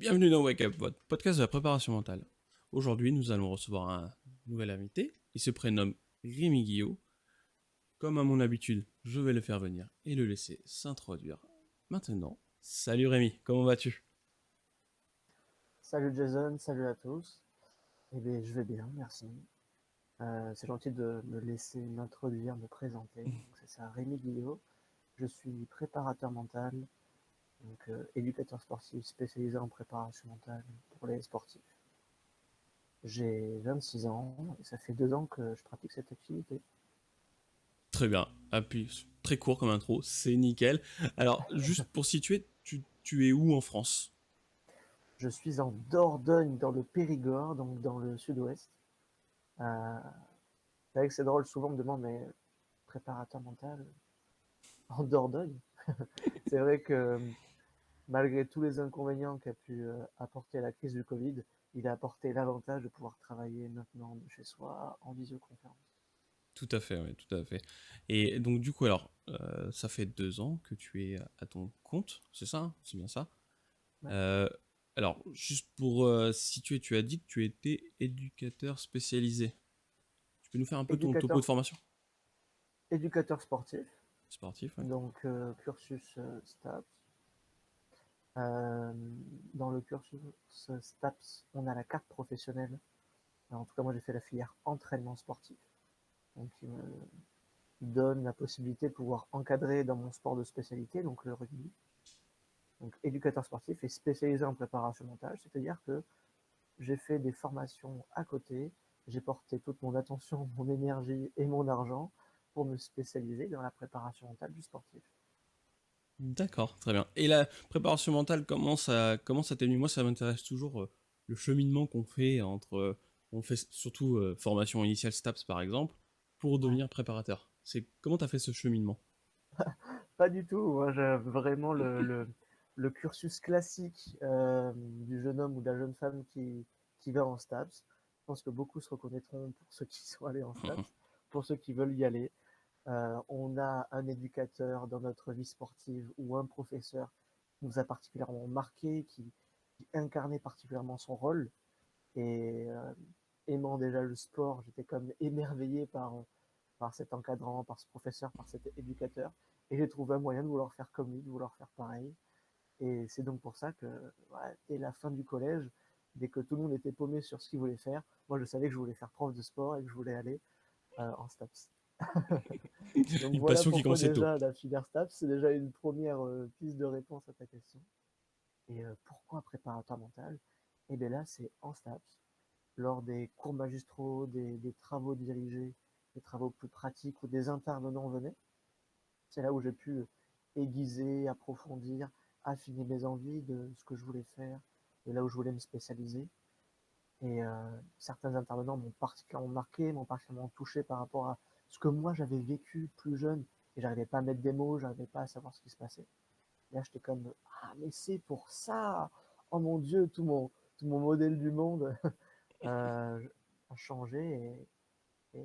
Bienvenue dans Wake Up, votre podcast de la préparation mentale. Aujourd'hui, nous allons recevoir un nouvel invité. Il se prénomme Rémi Guillot. Comme à mon habitude, je vais le faire venir et le laisser s'introduire. Maintenant, salut Rémi, comment vas-tu? Salut Jason, salut à tous. Eh bien, je vais bien, merci. C'est gentil de me laisser m'introduire, me présenter. Donc, c'est ça, Rémi Guillot. Je suis préparateur mental, donc éducateur sportif spécialisé en préparation mentale pour les sportifs. J'ai 26 ans et ça fait 2 ans que je pratique cette activité. Très bien, appui très court comme intro, c'est nickel. Alors, juste pour situer, tu es où en France? Je suis en Dordogne, dans le Périgord, donc dans le sud-ouest. Euh, c'est vrai que c'est drôle, souvent on me demande, mais préparateur mental en Dordogne? C'est vrai que malgré tous les inconvénients qu'a pu apporter la crise du Covid, il a apporté l'avantage de pouvoir travailler maintenant de chez soi en visioconférence. Tout à fait, oui, tout à fait. Et donc du coup, alors, ça fait 2 ans que tu es à ton compte, c'est ça, hein? C'est bien ça? Ouais. Euh, alors, juste pour situer, tu as dit que tu étais éducateur spécialisé. Tu peux nous faire un peu ton topo de Éducateur, formation éducateur sportif, sportif, ouais. donc cursus STAPS. Euh, Dans le cursus STAPS, on a la carte professionnelle. Alors, en tout cas, moi, j'ai fait la filière entraînement sportif. Donc, il me donne la possibilité de pouvoir encadrer dans mon sport de spécialité, donc le rugby. Donc, éducateur sportif et spécialisé en préparation mentale, c'est-à-dire que j'ai fait des formations à côté, j'ai porté toute mon attention, mon énergie et mon argent pour me spécialiser dans la préparation mentale du sportif. D'accord, très bien. Et la préparation mentale, comment ça t'est venu? Moi, ça m'intéresse toujours le cheminement qu'on fait entre, on fait surtout formation initiale STAPS par exemple, pour Ouais. devenir préparateur. C'est comment t'as fait ce cheminement? Pas du tout, moi j'ai vraiment le cursus classique du jeune homme ou de la jeune femme qui va en STAPS. Je pense que beaucoup se reconnaîtront pour ceux qui sont allés en STAPS, pour ceux qui veulent y aller. On a un éducateur dans notre vie sportive ou un professeur qui nous a particulièrement marqué, qui incarnait particulièrement son rôle. Et aimant déjà le sport, j'étais comme émerveillé par cet encadrant, par ce professeur, par cet éducateur. Et j'ai trouvé un moyen de vouloir faire comme lui, de vouloir faire pareil. Et c'est donc pour ça que, ouais, dès la fin du collège, dès que tout le monde était paumé sur ce qu'il voulait faire, moi je savais que je voulais faire prof de sport et que je voulais aller en STAPS. Donc Une voilà passion qui pourquoi commençait tôt. déjà la filière STAPS, c'est déjà une première piste de réponse à ta question. Et pourquoi préparateur mental? Et bien là, c'est en STAPS, lors des cours magistraux, des travaux dirigés, des travaux plus pratiques où des intervenants venaient. C'est là où j'ai pu aiguiser, approfondir, affiner mes envies de ce que je voulais faire, de là où je voulais me spécialiser. Et certains intervenants m'ont particulièrement marqué, m'ont particulièrement touché par rapport à ce que moi j'avais vécu plus jeune. Et j'arrivais pas à mettre des mots, j'arrivais pas à savoir ce qui se passait. Là, j'étais comme, ah, mais c'est pour ça! Oh mon Dieu, tout mon modèle du monde a changé et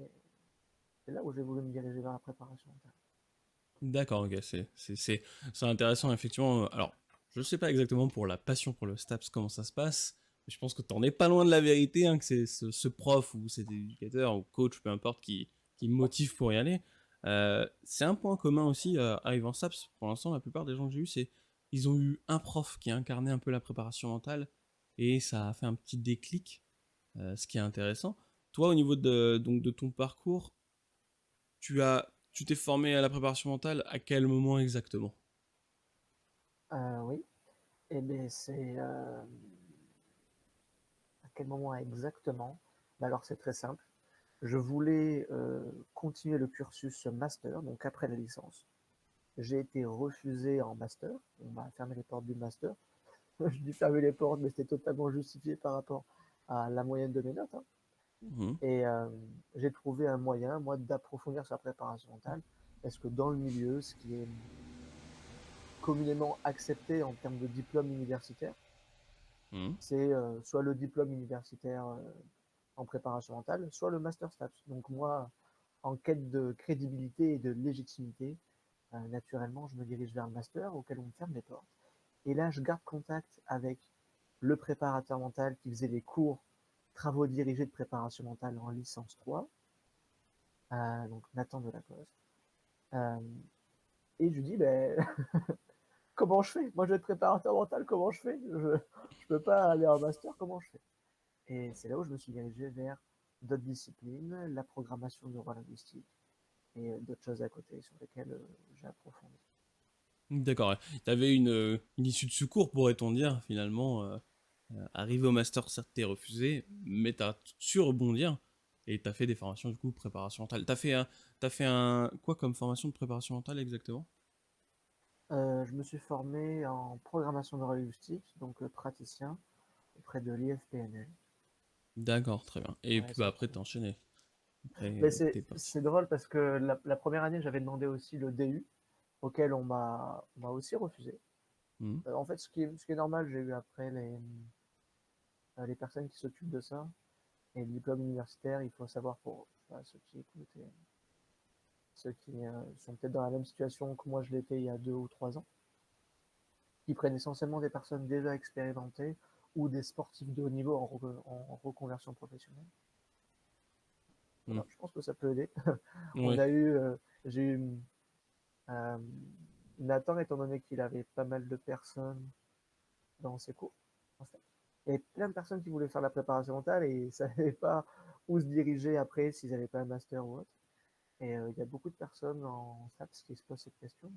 c'est là où j'ai voulu me diriger vers la préparation mentale. D'accord, ok, c'est intéressant, effectivement. Alors, je sais pas exactement pour la passion pour le STAPS comment ça se passe, mais je pense que t'en es pas loin de la vérité, hein, que c'est ce prof ou cet éducateur ou coach, peu importe, qui me motive pour y aller. C'est un point commun aussi, arrivant STAPS, pour l'instant, la plupart des gens que j'ai eu, ils ont eu un prof qui a incarné un peu la préparation mentale, et ça a fait un petit déclic, ce qui est intéressant. Toi, au niveau donc, de ton parcours, tu t'es formé à la préparation mentale à quel moment exactement? Oui, et bien c'est à quel moment exactement? Ben alors c'est très simple. Je voulais continuer le cursus master, donc après la licence. J'ai été refusé en master. On m'a fermé les portes du master. Je dis fermer les portes, mais c'était totalement justifié par rapport à la moyenne de mes notes, hein. Mhm. Et j'ai trouvé un moyen, moi, d'approfondir sa préparation mentale. Parce que dans le milieu, ce qui est communément accepté en termes de diplôme universitaire, Mhm. c'est soit le diplôme universitaire en préparation mentale, soit le master STAPS. Donc moi, en quête de crédibilité et de légitimité, naturellement, je me dirige vers le master auquel on me ferme les portes. Et là, je garde contact avec le préparateur mental qui faisait les cours travaux dirigés de préparation mentale en licence 3, donc Nathan Delacoste. Et je lui dis, ben, comment je fais? Moi, je vais être préparateur mental, comment je fais? Je peux pas aller en master, comment je fais? Et c'est là où je me suis dirigé vers d'autres disciplines, la programmation neurolinguistique et d'autres choses à côté sur lesquelles j'ai approfondi. D'accord, ouais. T'avais une issue de secours, pourrait-on dire, finalement. Arrivé au master, certes, t'es refusé, mais t'as su rebondir et t'as fait des formations, du coup, préparation mentale. T'as fait un quoi comme formation de préparation mentale exactement? Je me suis formé en programmation neurolinguistique, donc praticien auprès de l'IFPNL. D'accord, très bien. Et Ouais, puis bah, c'est après, cool. t'as enchaîné. Mais Après, t'es parti. c'est drôle parce que la première année, j'avais demandé aussi le DU, auquel on m'a aussi refusé. Mhm. En fait, ce qui est normal, j'ai eu après les personnes qui s'occupent de ça. Et le diplôme universitaire, il faut savoir pour ceux qui écoutent et ceux qui sont peut-être dans la même situation que moi je l'étais il y a 2 ou 3 ans, qui prennent essentiellement des personnes déjà expérimentées ou des sportifs de haut niveau en reconversion professionnelle. Mhm. Voilà, je pense que ça peut aider. On Ouais. a eu, j'ai eu euh, Nathan, étant donné qu'il avait pas mal de personnes dans ses cours, en fait. Et plein de personnes qui voulaient faire la préparation mentale et ne savaient pas où se diriger après s'ils n'avaient pas un master ou autre. Et il y a beaucoup de personnes en STAPS qui se posent cette question.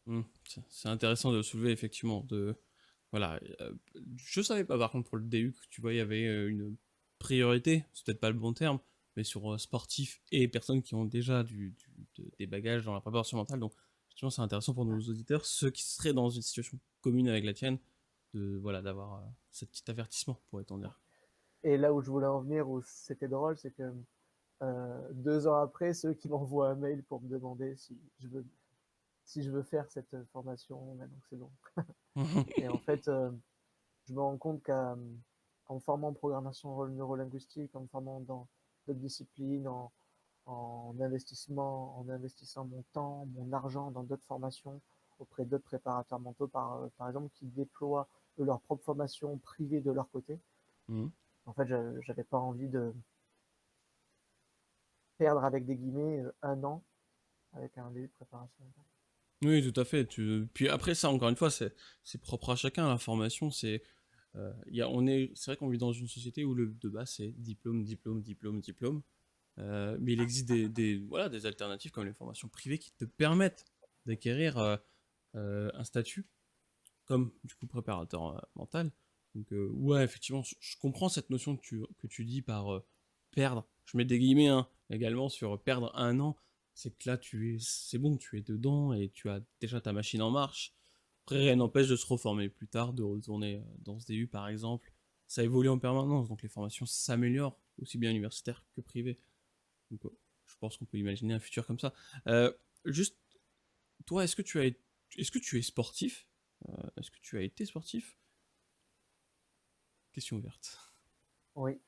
Donc, C'est intéressant de le soulever, effectivement. Voilà. Je savais pas, par contre, pour le DU, que tu vois, il y avait une priorité, c'est peut-être pas le bon terme, mais sur sportifs et personnes qui ont déjà des bagages dans la préparation mentale. Donc, effectivement, c'est intéressant pour nos auditeurs, ceux qui seraient dans une situation commune avec la tienne, voilà, d'avoir ce petit avertissement, pourrait-on dire. et là où je voulais en venir, où c'était drôle, c'est que 2 ans après, ceux qui m'envoient un mail pour me demander si je veux faire cette formation, maintenant que c'est bon. Et en fait, je me rends compte qu'en me formant en programmation neurolinguistique, en me formant dans d'autres disciplines, en investissant mon temps, mon argent dans d'autres formations auprès d'autres préparateurs mentaux, par exemple, qui déploient leur propre formation privée de leur côté. Mhm. En fait, j'avais pas envie de perdre avec des guillemets 1 an avec un début de préparation. Oui, tout à fait. Puis après, ça, encore une fois, c'est propre à chacun. La formation, c'est vrai qu'on vit dans une société où le de base, c'est diplôme, diplôme, diplôme, diplôme. Mais il existe voilà, des alternatives comme les formations privées qui te permettent d'acquérir un statut comme du coup préparateur mental. Donc ouais, effectivement, je comprends cette notion que tu dis par perdre. Je mets des guillemets hein, également sur perdre 1 an. C'est que là, c'est bon, tu es dedans et tu as déjà ta machine en marche. Après, rien n'empêche de se reformer plus tard, de retourner dans ce DU par exemple. Ça évolue en permanence, donc les formations s'améliorent, aussi bien universitaires que privées. Donc, je pense qu'on peut imaginer un futur comme ça. Juste, toi, est-ce que tu es sportif? Est-ce que tu as été sportif? Question ouverte. Oui,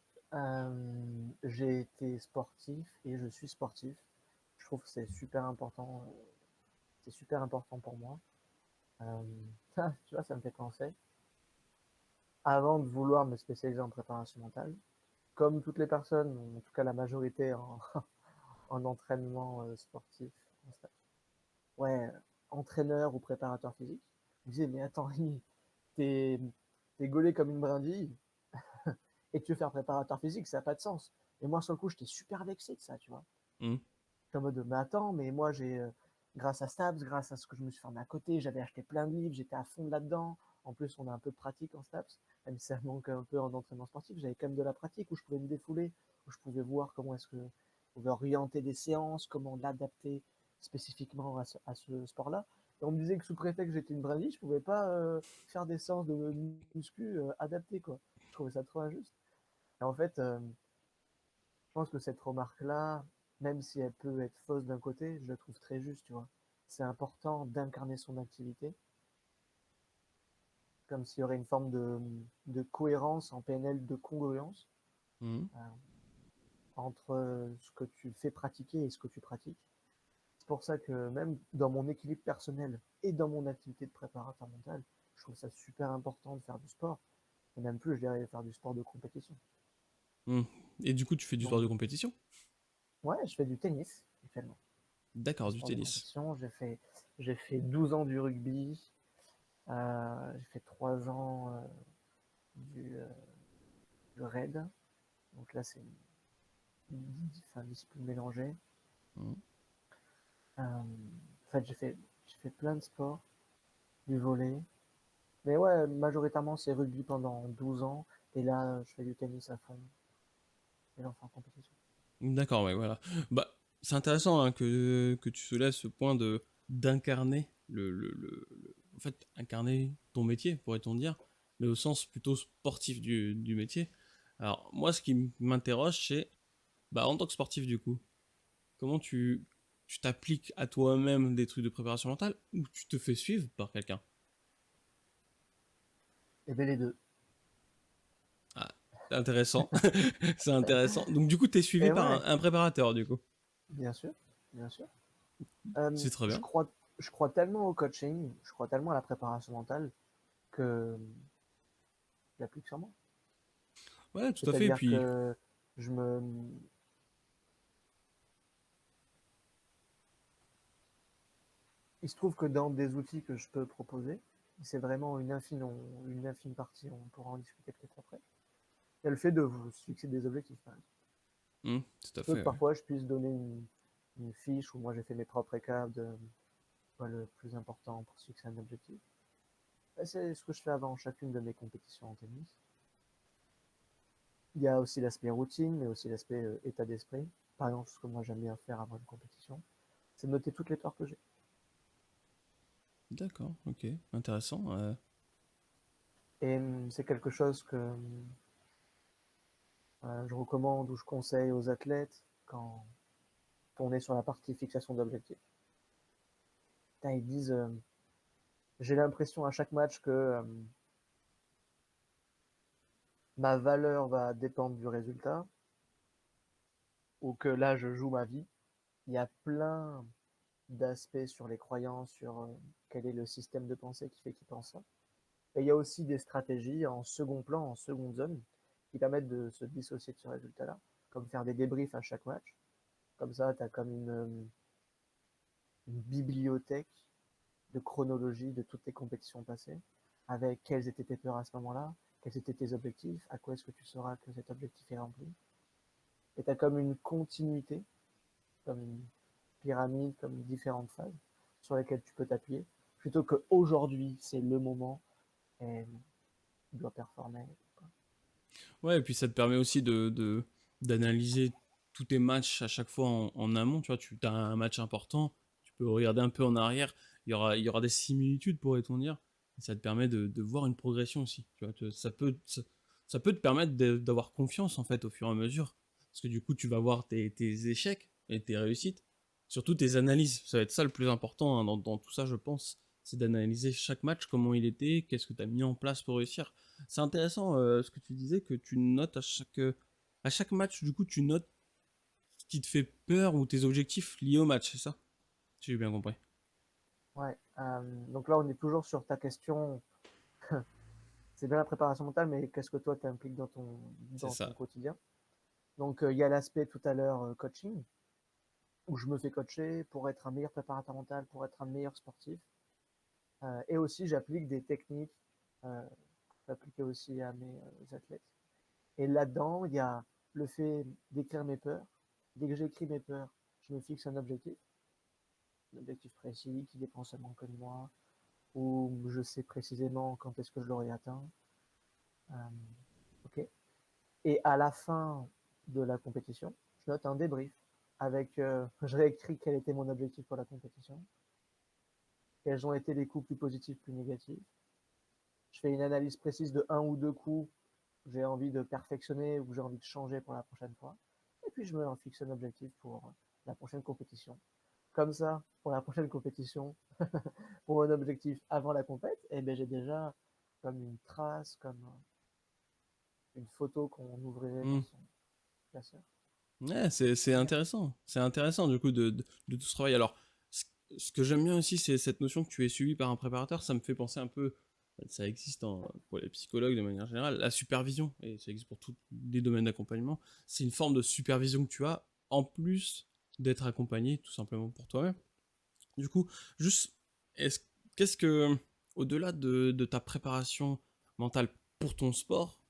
j'ai été sportif et je suis sportif. Je trouve que c'est super important pour moi. Euh, tu vois, ça me fait penser. Avant de vouloir me spécialiser en préparation mentale, comme toutes les personnes, en tout cas la majorité en entraînement sportif, ouais, entraîneur ou préparateur physique, je me disais, mais attends, Rémi, t'es, t'es gaulé comme une brindille et tu veux faire préparateur physique, ça n'a pas de sens. Et moi, sur le coup, j'étais super vexé de ça, tu vois. Hmm. J'étais en mode, mais attends, mais moi, grâce à Stabs, grâce à ce que je me suis formé à côté, j'avais acheté plein de livres, j'étais à fond là-dedans. En plus, on a un peu de pratique en Stabs, même si ça manque un peu en entraînement sportif, j'avais quand même de la pratique où je pouvais me défouler, où je pouvais voir comment est-ce que on pouvait orienter des séances, comment l'adapter spécifiquement à ce sport-là. Et on me disait que sous prétexte que j'étais une brindille, je pouvais pas faire des séances de muscu adaptées, quoi. Je trouvais ça trop injuste. Et en fait, je pense que cette remarque-là, même si elle peut être fausse d'un côté, je la trouve très juste, tu vois. C'est important d'incarner son activité, comme s'il y aurait une forme de cohérence en PNL, de congruence Hmm. euh, entre ce que tu fais pratiquer et ce que tu pratiques. C'est pour ça que même dans mon équilibre personnel et dans mon activité de préparateur mental, je trouve ça super important de faire du sport. Et même plus, je dirais faire du sport de compétition. Hmm. Et du coup, tu fais du Donc, sport de compétition? ouais, je fais du tennis actuellement. D'accord, Du du sport de tennis. compétition, j'ai fait 12 ans du rugby, j'ai fait 3 ans du, euh, du raid. Donc là, c'est une discipline mélangée. Hmm. En fait, j'ai fait plein de sports, du volley. Mais ouais, majoritairement, c'est rugby pendant 12 ans. Et là, je fais du tennis à fond. Et là, on fait en compétition. D'accord, ouais, voilà. Bah, c'est intéressant hein, que tu soulèves ce point de d'incarner en fait, incarner ton métier, pourrait-on dire, mais au sens plutôt sportif du métier. Alors, moi, ce qui m'interroge, c'est, bah, en tant que sportif, du coup, comment tu t'appliques à toi-même des trucs de préparation mentale ou tu te fais suivre par quelqu'un? Et bien les deux. Ah, c'est intéressant. C'est intéressant. Donc, du coup, tu es suivi Et par ouais, un préparateur, du coup. bien sûr, bien sûr. C'est très bien. Je crois tellement au coaching, je crois tellement à la préparation mentale que je l'applique sur moi. Ouais, tout à fait. Et C'est-à-dire puis, que je me, il se trouve que dans des outils que je peux proposer, c'est vraiment une infime partie, on pourra en discuter peut-être après. Il y a le fait de vous fixer des objectifs, par exemple. tout à Peu que fait. Ouais. parfois je puisse donner une fiche où moi j'ai fait mes propres récaps de quoi le plus important pour fixer un objectif. Et c'est ce que je fais avant chacune de mes compétitions en tennis. Il y a aussi l'aspect routine, mais aussi l'aspect état d'esprit. Par exemple, ce que moi j'aime bien faire avant une compétition, c'est de noter toutes les torts que j'ai. D'accord, ok, intéressant. Et c'est quelque chose que je recommande ou je conseille aux athlètes quand on est sur la partie fixation d'objectifs. Ils disent, j'ai l'impression à chaque match que ma valeur va dépendre du résultat ou que là je joue ma vie. Il y a plein d'aspects sur les croyances, sur quel est le système de pensée qui fait qu'ils pensent ça. Et il y a aussi des stratégies en second plan, en seconde zone, qui permettent de se dissocier de ce résultat-là, comme faire des débriefs à chaque match. Comme ça, tu as comme une bibliothèque de chronologie de toutes tes compétitions passées, avec quelles étaient tes peurs à ce moment-là, quels étaient tes objectifs, à quoi est-ce que tu sauras que cet objectif est rempli. Et tu as comme une continuité, comme une pyramide, comme différentes phases sur lesquelles tu peux t'appuyer, plutôt qu'aujourd'hui, c'est le moment et tu dois performer. Ouais, et puis ça te permet aussi d'analyser tous tes matchs à chaque fois en amont. Tu vois, tu as un match important, tu peux regarder un peu en arrière. Il y aura des similitudes, pourrait-on dire. Et ça te permet de voir une progression aussi. Tu vois, ça peut te permettre d'avoir confiance en fait au fur et à mesure. Parce que du coup, tu vas voir tes échecs et tes réussites. Surtout tes analyses. Ça va être ça le plus important hein, dans tout ça, je pense. C'est d'analyser chaque match, comment il était, qu'est-ce que tu as mis en place pour réussir. C'est intéressant ce que tu disais, que tu notes à chaque match, du coup, tu notes ce qui te fait peur ou tes objectifs liés au match, c'est ça? Si j'ai bien compris. Ouais. Donc là, on est toujours sur ta question. C'est bien la préparation mentale, mais qu'est-ce que toi t'impliques C'est dans ton ça. quotidien? Donc il y a l'aspect tout à l'heure coaching, où je me fais coacher pour être un meilleur préparateur mental, pour être un meilleur sportif. Et aussi, j'applique des techniques euh, appliquées aussi à mes athlètes. Et là-dedans, il y a le fait d'écrire mes peurs. Dès que j'écris mes peurs, je me fixe un objectif précis qui dépend seulement que de moi, où je sais précisément quand est-ce que je l'aurai atteint. Euh, ok. Et à la fin de la compétition, je note un débrief avec, je réécris quel était mon objectif pour la compétition, quels ont été les coups plus positifs, plus négatifs. Je fais une analyse précise de un ou deux coups que j'ai envie de perfectionner ou que j'ai envie de changer pour la prochaine fois. Et puis je me fixe un objectif pour la prochaine compétition. Comme ça, pour la prochaine compétition, pour mon objectif avant la compète, eh ben, j'ai déjà comme une trace, comme une photo qu'on ouvrirait Hmm. dans son classeur. Ouais, c'est Génial. intéressant. C'est intéressant du coup de tout ce travail. Alors, ce, ce que j'aime bien aussi, c'est cette notion que tu es suivi par un préparateur. Ça me fait penser un peu. Ça existe pour les psychologues de manière générale, la supervision, et ça existe pour tous les domaines d'accompagnement, c'est une forme de supervision que tu as, en plus d'être accompagné tout simplement pour toi-même. Du coup, juste, est-ce, qu'est-ce que, au-delà de ta préparation mentale pour ton sport,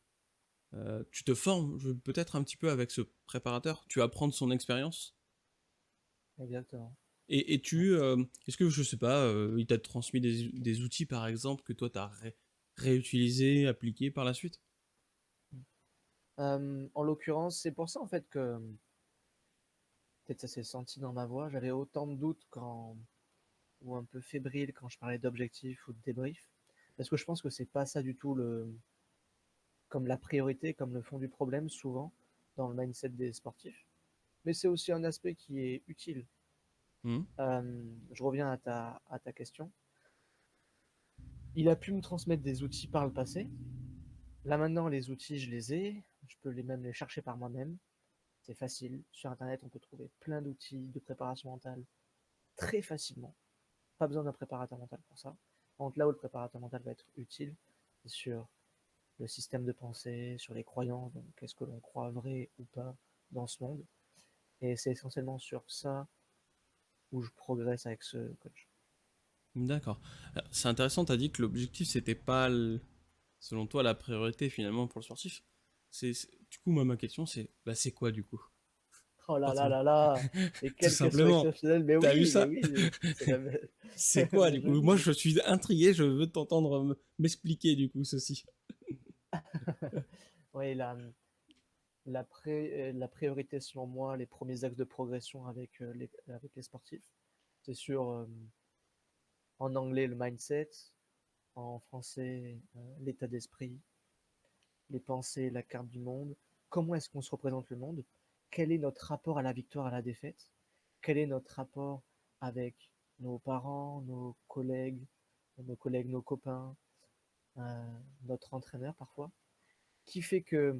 tu te formes peut-être un petit peu avec ce préparateur, tu apprends de son expérience, Exactement. et Ouais. est-ce que, je sais pas, il t'a transmis des outils par exemple que toi t'as réutilisé, appliqué par la suite? En l'occurrence, c'est pour ça en fait que peut-être ça s'est senti dans ma voix. J'avais autant de doutes ou un peu fébrile quand je parlais d'objectifs ou de débrief, parce que je pense que c'est pas ça du tout comme la priorité, comme le fond du problème souvent dans le mindset des sportifs. Mais c'est aussi un aspect qui est utile. Mhm. Je reviens à ta question. Il a pu me transmettre des outils par le passé. Là maintenant, les outils, je les ai. Je peux même les chercher par moi-même. C'est facile. Sur Internet, on peut trouver plein d'outils de préparation mentale très facilement. Pas besoin d'un préparateur mental pour ça. Entre là où le préparateur mental va être utile, c'est sur le système de pensée, sur les croyances, donc qu'est-ce que l'on croit vrai ou pas dans ce monde. Et c'est essentiellement sur ça où je progresse avec ce coach. D'accord. C'est intéressant, tu as dit que l'objectif, c'était pas, selon toi, la priorité finalement pour le sportif. Du coup, moi, ma question, c'est bah, c'est quoi du coup? Oh là là Forcément. là là, mais Tout quelle question simplement. exceptionnelle, T'as vu mais ça? oui, c'est la, C'est quoi la du coup? Moi, jolie. je suis intrigué, je veux t'entendre m'expliquer du coup ceci. Oui, la priorité selon moi, les premiers axes de progression avec les sportifs, c'est sur, en anglais, le mindset, en français, l'état d'esprit, les pensées, la carte du monde. Comment est-ce qu'on se représente le monde? Quel est notre rapport à la victoire, à la défaite? Quel est notre rapport avec nos parents, nos copains, notre entraîneur parfois? Qui fait que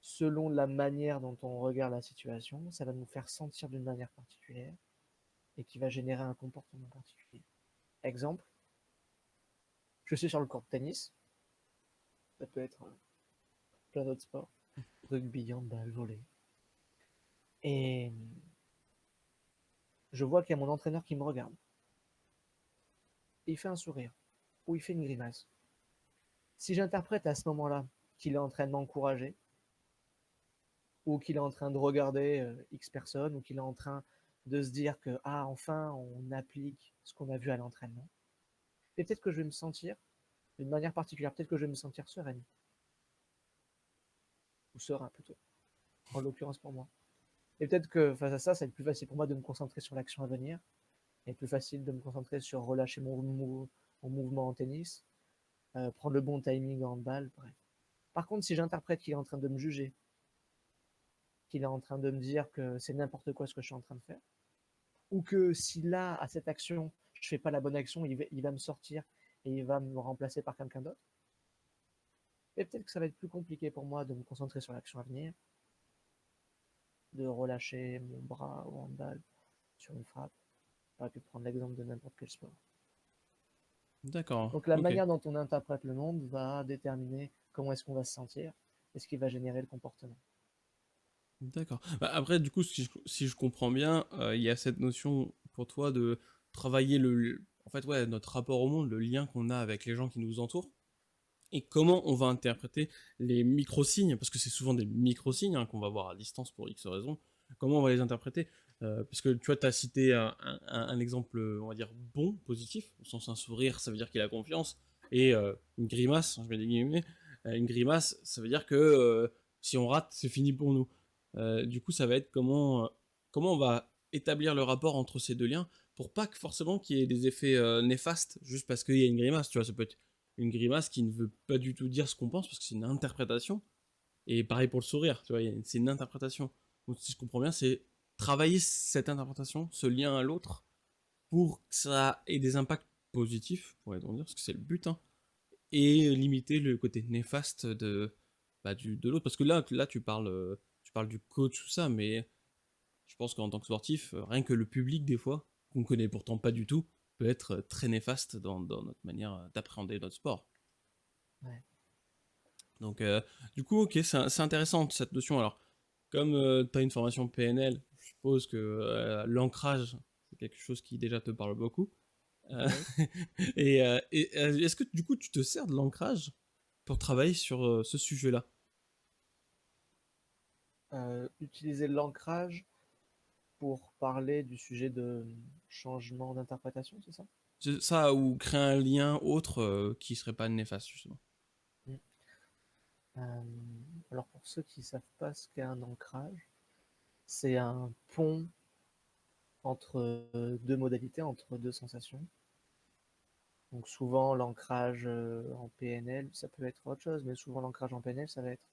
selon la manière dont on regarde la situation, ça va nous faire sentir d'une manière particulière et qui va générer un comportement particulier. Exemple, je suis sur le court de tennis, ça peut être plein d'autres sports, rugby, handball, volley. Et je vois qu'il y a mon entraîneur qui me regarde. Il fait un sourire ou il fait une grimace. Si j'interprète à ce moment-là qu'il est en train de m'encourager ou qu'il est en train de regarder X personnes ou qu'il est en train de se dire que ah enfin on applique ce qu'on a vu à l'entraînement, et peut-être que je vais me sentir d'une manière particulière, peut-être que je vais me sentir sereine ou serein plutôt, en l'occurrence pour moi. Et peut-être que face à ça, ça va être plus facile pour moi de me concentrer sur l'action à venir et plus facile de me concentrer sur relâcher mon mouvement en tennis, prendre le bon timing en handball, bref. Par contre, si j'interprète qu'il est en train de me juger, qu'il est en train de me dire que c'est n'importe quoi ce que je suis en train de faire, ou que si là, à cette action, je fais pas la bonne action, il va me sortir et il va me remplacer par quelqu'un d'autre, et peut-être que ça va être plus compliqué pour moi de me concentrer sur l'action à venir, de relâcher mon bras au handball sur une frappe. J'aurais pu prendre l'exemple de n'importe quel sport. D'accord, Donc la ok. manière dont on interprète le monde va déterminer comment est-ce qu'on va se sentir et ce qui va générer le comportement. D'accord. Bah, après, du coup, si je comprends bien, il y a cette notion pour toi de travailler en fait, ouais, notre rapport au monde, le lien qu'on a avec les gens qui nous entourent, et comment on va interpréter les micro-signes, parce que c'est souvent des micro-signes hein, qu'on va voir à distance pour X raisons, comment on va les interpréter. Parce que tu vois, tu as cité un exemple, on va dire, bon, positif, au sens un sourire, ça veut dire qu'il a confiance, et une grimace, je mets des guillemets, une grimace, ça veut dire que si on rate, c'est fini pour nous. Du coup, ça va être comment on va établir le rapport entre ces deux liens pour pas que forcément qu'il y ait des effets néfastes juste parce qu'il y a une grimace. Tu vois, ça peut être une grimace qui ne veut pas du tout dire ce qu'on pense parce que c'est une interprétation. Et pareil pour le sourire, tu vois, c'est une interprétation. Donc si je comprends bien, c'est travailler cette interprétation, ce lien à l'autre, pour que ça ait des impacts positifs, pourrait-on dire, parce que c'est le but, hein, et limiter le côté néfaste de l'autre. Parce que là tu parles du coach, tout ça, mais je pense qu'en tant que sportif, rien que le public, des fois, qu'on connaît pourtant pas du tout, peut être très néfaste dans notre manière d'appréhender notre sport. Ouais. Donc, du coup, ok, c'est intéressant cette notion. Alors, comme tu as une formation PNL, je suppose que l'ancrage, c'est quelque chose qui déjà te parle beaucoup. Oui. Est-ce que du coup, tu te sers de l'ancrage pour travailler sur ce sujet-là? Utiliser l'ancrage pour parler du sujet de changement d'interprétation, c'est ça? Ça, ou créer un lien autre qui serait pas néfaste, justement. Mm. Euh, alors pour ceux qui ne savent pas ce qu'est un ancrage, c'est un pont entre deux modalités, entre deux sensations. Donc souvent l'ancrage en PNL, ça peut être autre chose, mais souvent l'ancrage en PNL, ça va être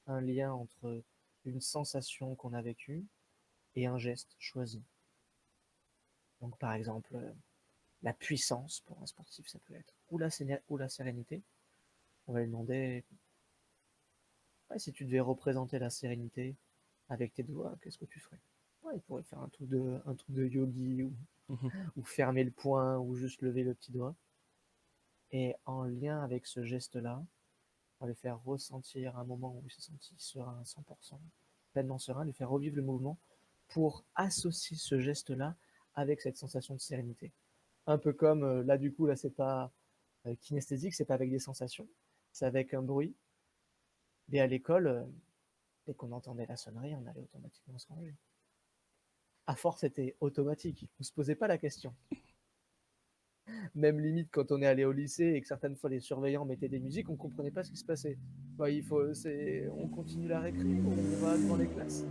un lien entre une sensation qu'on a vécue et un geste choisi. Donc par exemple, la puissance pour un sportif, ça peut être, ou la sérénité. On va lui demander, ouais, si tu devais représenter la sérénité avec tes doigts, qu'est-ce que tu ferais? Ouais, il pourrait faire un truc de yogi, Mhm. ou fermer le poing, ou juste lever le petit doigt. Et en lien avec ce geste-là, on va lui faire ressentir un moment où il s'est senti serein à 100%, pleinement serein, lui faire revivre le mouvement pour associer ce geste-là avec cette sensation de sérénité. Un peu comme, là du coup, là c'est pas kinesthésique, c'est pas avec des sensations, c'est avec un bruit. Et à l'école, dès qu'on entendait la sonnerie, on allait automatiquement se ranger. À force, c'était automatique, on se posait pas la question. Même limite quand on est allé au lycée et que certaines fois les surveillants mettaient des musiques, on comprenait pas ce qui se passait. Bah, on continue la récré, on va devant les classes.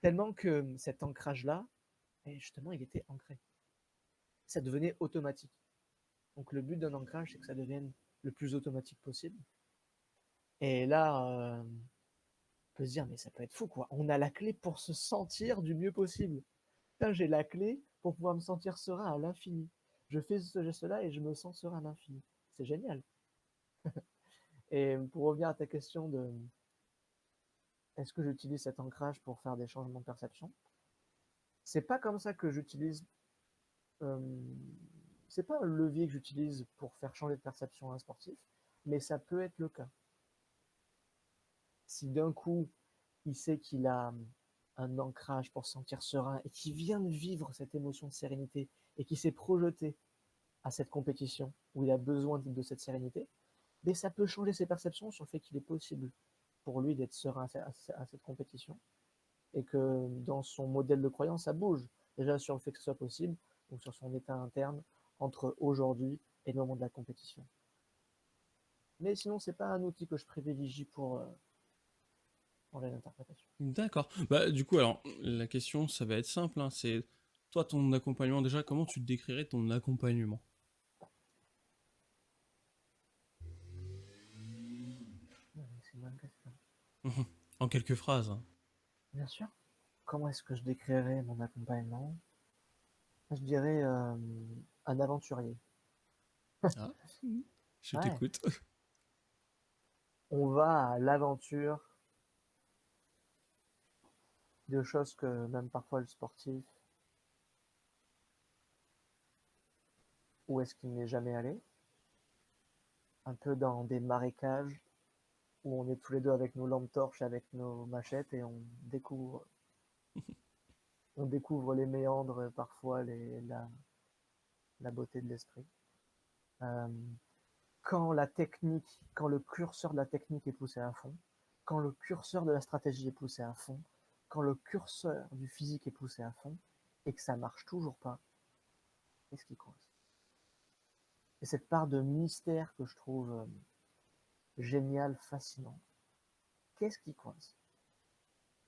Tellement que cet ancrage-là, justement, il était ancré. Ça devenait automatique. Donc le but d'un ancrage, c'est que ça devienne le plus automatique possible. Et là, on peut se dire, mais ça peut être fou, quoi. On a la clé pour se sentir du mieux possible. Putain, j'ai la clé pour pouvoir me sentir serein à l'infini. Je fais ce geste-là et je me sens serein à l'infini. C'est génial. Et pour revenir à ta question de est-ce que j'utilise cet ancrage pour faire des changements de perception, c'est pas comme ça que j'utilise. Euh, c'est pas un levier que j'utilise pour faire changer de perception à un sportif, mais ça peut être le cas. Si d'un coup il sait qu'il a un ancrage pour se sentir serein et qu'il vient de vivre cette émotion de sérénité et qu'il s'est projeté à cette compétition où il a besoin de cette sérénité, mais ça peut changer ses perceptions sur le fait qu'il est possible pour lui d'être serein à cette compétition et que dans son modèle de croyance, ça bouge. Déjà sur le fait que ce soit possible, donc sur son état interne entre aujourd'hui et le moment de la compétition. Mais sinon, c'est pas un outil que je privilégie pour l'interprétation. D'accord. Bah, du coup, alors, la question, ça va être simple, hein, c'est toi, ton accompagnement, déjà, comment tu décrirais ton accompagnement? C'est une bonne question. En quelques phrases, hein. Bien sûr. Comment est-ce que je décrirais mon accompagnement? Je dirais un aventurier. Ah, je Ouais. t'écoute. On va à l'aventure de choses que même parfois le sportif, où est-ce qu'il n'est jamais allé? Un peu dans des marécages où on est tous les deux avec nos lampes torches, avec nos machettes et on découvre les méandres, parfois la beauté de l'esprit. Euh, quand le curseur de la technique est poussé à fond, quand le curseur de la stratégie est poussé à fond, quand le curseur du physique est poussé à fond et que ça marche toujours pas, qu'est-ce qui coince? Et cette part de mystère que je trouve géniale, fascinante. Qu'est-ce qui coince?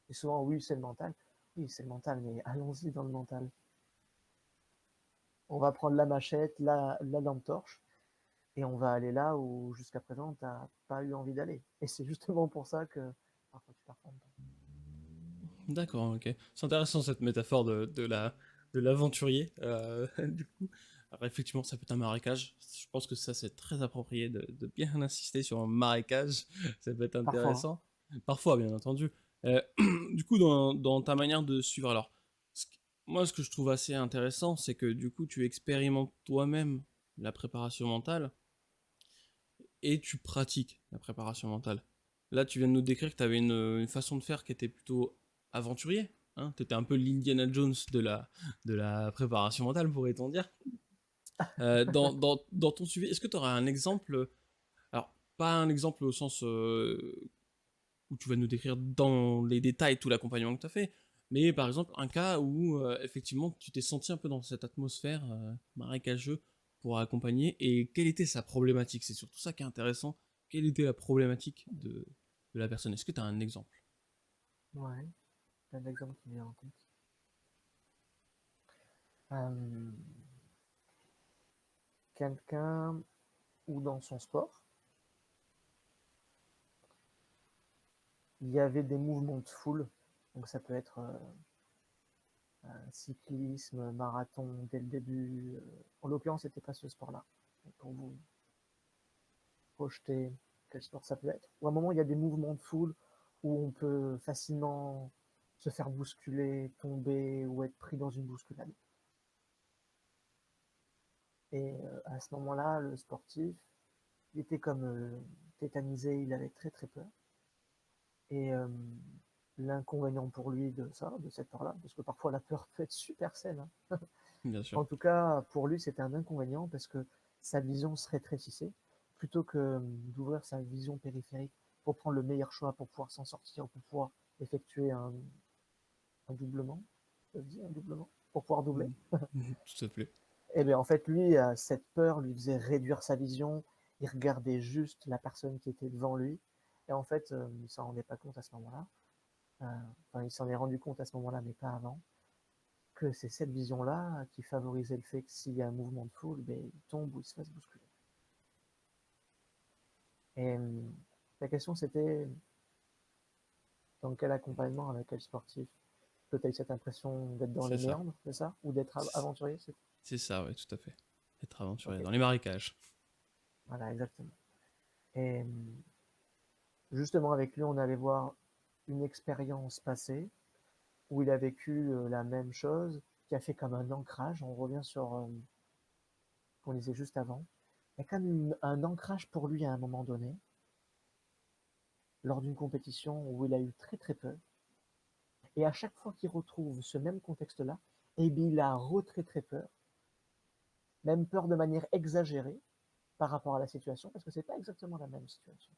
Et souvent, oui, c'est le mental. Oui, c'est le mental, mais allons-y dans le mental. On va prendre la machette, la lampe torche, et on va aller là où jusqu'à présent, tu n'as pas eu envie d'aller. Et c'est justement pour ça que parfois tu performes pas. D'accord, ok. C'est intéressant cette métaphore de l'aventurier. Du coup, alors effectivement, ça peut être un marécage. Je pense que ça, c'est très approprié de bien insister sur un marécage. Ça peut être Parfois, hein. intéressant. Parfois, bien entendu. Du coup, dans ta manière de suivre, alors, moi, ce que je trouve assez intéressant, c'est que du coup, tu expérimentes toi-même la préparation mentale et tu pratiques la préparation mentale. Là, tu viens de nous décrire que tu avais une façon de faire qui était plutôt aventurier. Hein, tu étais un peu l'Indiana Jones de la préparation mentale, pourrait-on dire. Dans ton suivi, est-ce que tu aurais un exemple, alors pas un exemple au sens où tu vas nous décrire dans les détails tout l'accompagnement que tu as fait, mais par exemple un cas où effectivement tu t'es senti un peu dans cette atmosphère marécageux pour accompagner, et quelle était sa problématique? C'est surtout ça qui est intéressant. Quelle était la problématique de la personne? Est-ce que tu as un exemple? Ouais, un exemple qui me vient en tête. Euh, Quelqu'un où dans son sport, il y avait des mouvements de foule. Donc ça peut être cyclisme, marathon dès le début. En l'occurrence, c'était pas ce sport-là. Pour vous projeter quel sport ça peut être. Ou à un moment, il y a des mouvements de foule où on peut facilement se faire bousculer, tomber ou être pris dans une bousculade. Et à ce moment-là, le sportif, il était comme tétanisé, il avait très très peur. Et l'inconvénient pour lui de ça, de cette peur-là, parce que parfois la peur peut être super saine, hein. Bien sûr. En tout cas, pour lui, c'était un inconvénient parce que sa vision se rétrécissait. Plutôt que d'ouvrir sa vision périphérique pour prendre le meilleur choix, pour pouvoir s'en sortir, pour pouvoir effectuer un doublement, ça se dit un doublement, pour pouvoir doubler. Tout à fait. Et bien en fait, lui, cette peur lui faisait réduire sa vision. Il regardait juste la personne qui était devant lui. Et en fait, il s'en rendait pas compte à ce moment-là. Enfin, il s'en est rendu compte à ce moment-là, mais pas avant, que c'est cette vision-là qui favorisait le fait que s'il y a un mouvement de foule, ben, il tombe ou il se fasse bousculer. Et la question c'était dans quel accompagnement, avec quel sportif? Que tu as eu cette impression d'être dans C'est les ça. méandres, c'est ça? Ou d'être aventurier? C'est ça, ouais, tout à fait. Être aventurier Ok, dans les marécages. voilà, exactement. Et justement, avec lui, on allait voir une expérience passée où il a vécu la même chose, qui a fait comme un ancrage. On revient sur ce qu'on disait juste avant. Il y a comme un ancrage pour lui à un moment donné, lors d'une compétition où il a eu très très peur. Et à chaque fois qu'il retrouve ce même contexte-là, eh bien, il a très très peur, même peur de manière exagérée par rapport à la situation, parce que c'est pas exactement la même situation.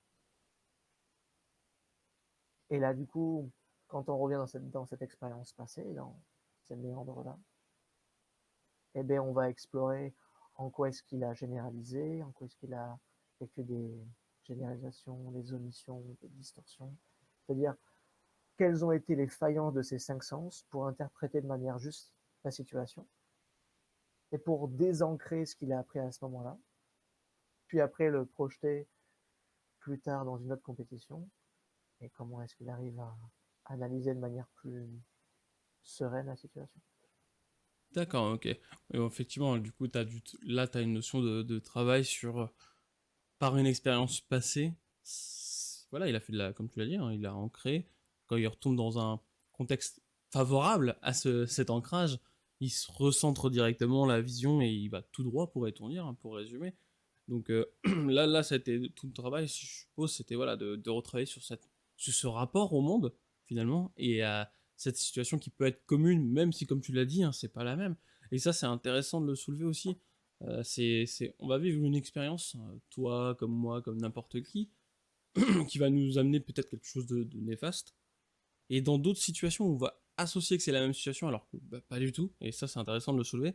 Et là, du coup, quand on revient dans cette expérience passée, dans ces méandres-là, eh bien, on va explorer en quoi est-ce qu'il a généralisé, en quoi est-ce qu'il a effectué des généralisations, des omissions, des distorsions. C'est-à-dire, quelles ont été les faillances de ces cinq sens pour interpréter de manière juste la situation et pour désancrer ce qu'il a appris à ce moment-là, puis après le projeter plus tard dans une autre compétition, et comment est-ce qu'il arrive à analyser de manière plus sereine la situation. D'accord, ok. Et effectivement, du coup, là, tu as une notion de travail par une expérience passée. Voilà, il a fait comme tu l'as dit, hein, il a ancré. Quand il retombe dans un contexte favorable à cet ancrage, il se recentre directement la vision et il va tout droit, pourrait-on dire, hein, pour résumer. Donc là, ça a été tout le travail, si je suppose, c'était voilà, de retravailler sur ce rapport au monde, finalement, et à cette situation qui peut être commune, même si, comme tu l'as dit, hein, c'est pas la même. Et ça, c'est intéressant de le soulever aussi. On va vivre une expérience, toi, comme moi, comme n'importe qui va nous amener peut-être quelque chose de néfaste. Et dans d'autres situations, on va associer que c'est la même situation, alors que bah, pas du tout. Et ça, c'est intéressant de le soulever.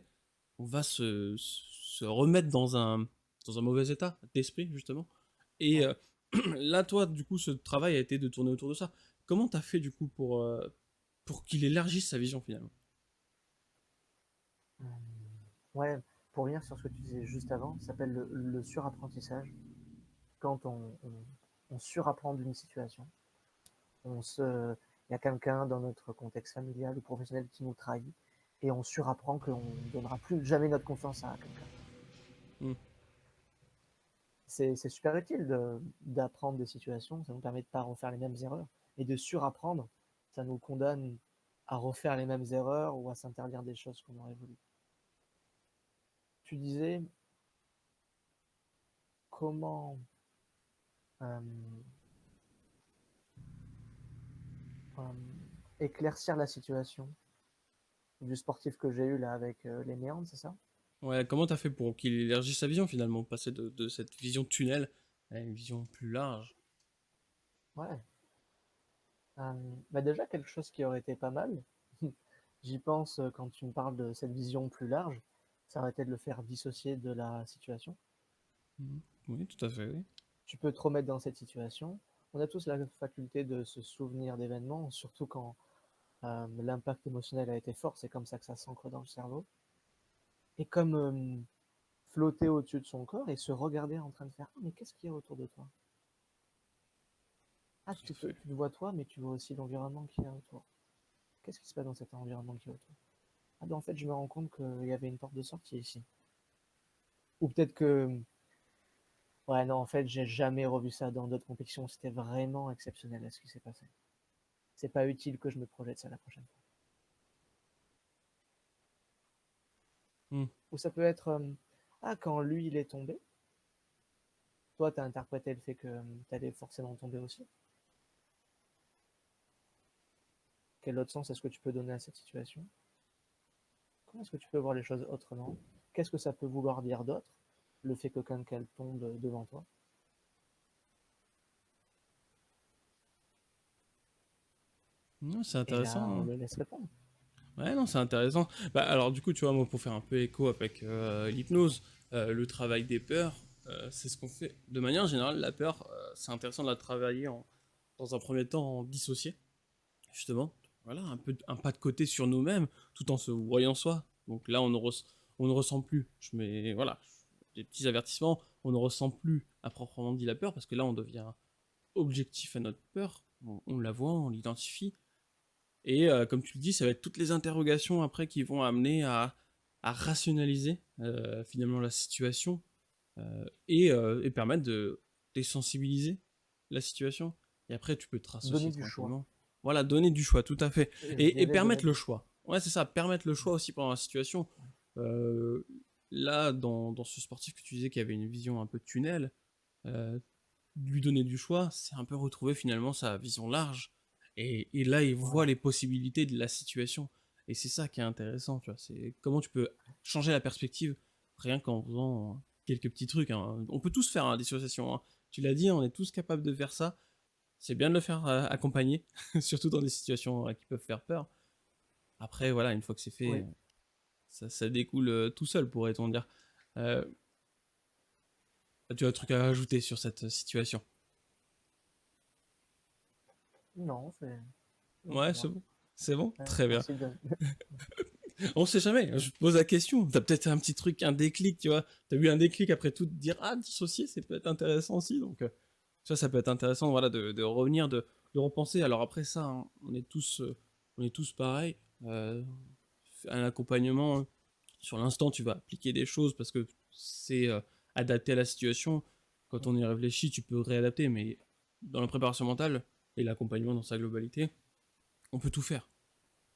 On va se remettre dans un mauvais état d'esprit, justement. Et Ouais. là, toi, du coup, ce travail a été de tourner autour de ça. Comment t'as fait, du coup, pour qu'il élargisse sa vision, finalement? Ouais, pour revenir sur ce que tu disais juste avant, ça s'appelle le surapprentissage. Quand on surapprend d'une situation, il y a quelqu'un dans notre contexte familial ou professionnel qui nous trahit, et on surapprend qu'on ne donnera plus jamais notre confiance à quelqu'un. Hmm. C'est super utile d'apprendre des situations, ça nous permet de ne pas refaire les mêmes erreurs, et de surapprendre, ça nous condamne à refaire les mêmes erreurs ou à s'interdire des choses qu'on aurait voulu. Tu disais comment euh, euh, éclaircir la situation du sportif que j'ai eu là avec les méandres, c'est ça? Ouais, comment t'as fait pour qu'il élargisse sa vision finalement, passer de cette vision tunnel à une vision plus large? Ouais. Euh, bah déjà, quelque chose qui aurait été pas mal, j'y pense quand tu me parles de cette vision plus large, ça aurait été de le faire dissocier de la situation. Mhm. Oui, tout à fait, oui. Tu peux te remettre dans cette situation. On a tous la faculté de se souvenir d'événements, surtout quand l'impact émotionnel a été fort, c'est comme ça que ça s'ancre dans le cerveau. Et comme flotter au-dessus de son corps et se regarder en train de faire: ah, mais qu'est-ce qu'il y a autour de toi? Ah, Tout à fait. tu te vois toi, mais tu vois aussi l'environnement qu'il y a autour. Qu'est-ce qui se passe dans cet environnement qui est autour? Ah, ben en fait, je me rends compte qu'il y avait une porte de sortie ici. Ou peut-être que, ouais, non, en fait, j'ai jamais revu ça dans d'autres compétitions. C'était vraiment exceptionnel à ce qui s'est passé. C'est pas utile que je me projette ça la prochaine fois. Hmm. Ou ça peut être, ah, quand lui, il est tombé, toi, tu as interprété le fait que tu allais forcément tomber aussi. Quel autre sens est-ce que tu peux donner à cette situation? Comment est-ce que tu peux voir les choses autrement? Qu'est-ce que ça peut vouloir dire d'autre, le fait que quelqu'un tombe devant toi? Non, c'est Et là, intéressant, on hein. le laisse répondre. Ouais, non, c'est intéressant. Bah, alors, du coup, tu vois, moi, pour faire un peu écho avec l'hypnose, le travail des peurs, c'est ce qu'on fait. De manière générale, la peur, c'est intéressant de la travailler dans un premier temps en dissocié, justement. Voilà, un pas de côté sur nous-mêmes, tout en se voyant soi. Donc là, on ne ressent plus. Je mets, voilà, des petits avertissements. On ne ressent plus à proprement dit la peur, parce que là, on devient objectif à notre peur. On la voit, on l'identifie. Et comme tu le dis, ça va être toutes les interrogations après qui vont amener à rationaliser finalement la situation et permettre de désensibiliser la situation. Et après, tu peux te Donner rassocier du choix. tranquillement. Voilà, donner du choix, tout à fait. Je Et dirais donner permettre le du choix. choix. Ouais, c'est ça, permettre le choix aussi pendant la situation. Ouais. Euh, Là, dans ce sportif que tu disais qui avait une vision un peu tunnel, euh, lui donner du choix, c'est un peu retrouver finalement sa vision large. Et là, il voit Voilà. les possibilités de la situation. Et c'est ça qui est intéressant, tu vois. C'est comment tu peux changer la perspective rien qu'en faisant quelques petits trucs, hein. On peut tous faire des dissociation, hein. Tu l'as dit, on est tous capables de faire ça. C'est bien de le faire accompagner, surtout dans des situations qui peuvent faire peur. Après, voilà, une fois que c'est fait, Oui. ça découle tout seul, pourrait-on dire. Euh, Tu as un truc à rajouter sur cette situation? Non, c'est non Ouais, pour c'est moi. bon. C'est bon? Ouais, Très bien. merci de... On sait jamais, je te pose la question. T'as peut-être un petit truc, un déclic, tu vois. T'as eu un déclic après tout, de dire, ah, dissocier, c'est peut-être intéressant aussi. Donc, ça peut être intéressant, voilà, de revenir, de repenser. Alors après ça, hein, on est tous pareils. Un accompagnement, sur l'instant, tu vas appliquer des choses parce que c'est adapté à la situation. Quand on y réfléchit, tu peux réadapter, mais dans la préparation mentale et l'accompagnement dans sa globalité, on peut tout faire.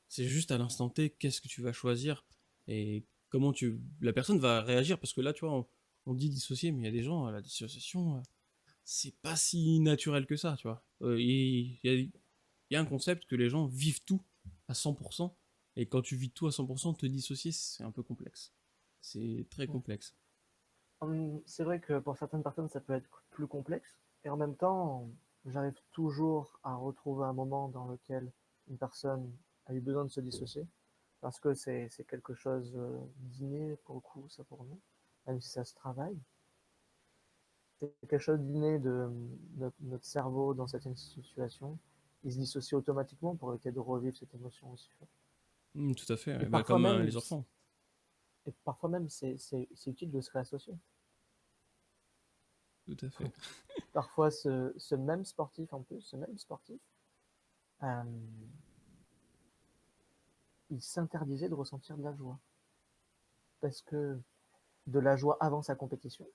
C'est juste à l'instant T, qu'est-ce que tu vas choisir et comment la personne va réagir. Parce que là, tu vois, on dit dissocier, mais il y a des gens, la dissociation, c'est pas si naturel que ça, tu vois. Il y a un concept que les gens vivent tout à 100%. Et quand tu vis tout à 100%, te dissocier, c'est un peu complexe. C'est très complexe. C'est vrai que pour certaines personnes, ça peut être plus complexe. Et en même temps, j'arrive toujours à retrouver un moment dans lequel une personne a eu besoin de se dissocier. Parce que c'est quelque chose d'inné, pour le coup, ça pour nous, même si ça se travaille. C'est quelque chose d'inné de notre cerveau dans certaines situations. Il se dissocie automatiquement pour éviter de revivre cette émotion aussi forte. Tout à fait, Et ouais. Bah, parfois comme même, les enfants. c'est utile de se réassocier. Tout à fait. Parfois, ce même sportif, en plus, ce même sportif, euh, il s'interdisait de ressentir de la joie. Parce que de la joie avant sa compétition,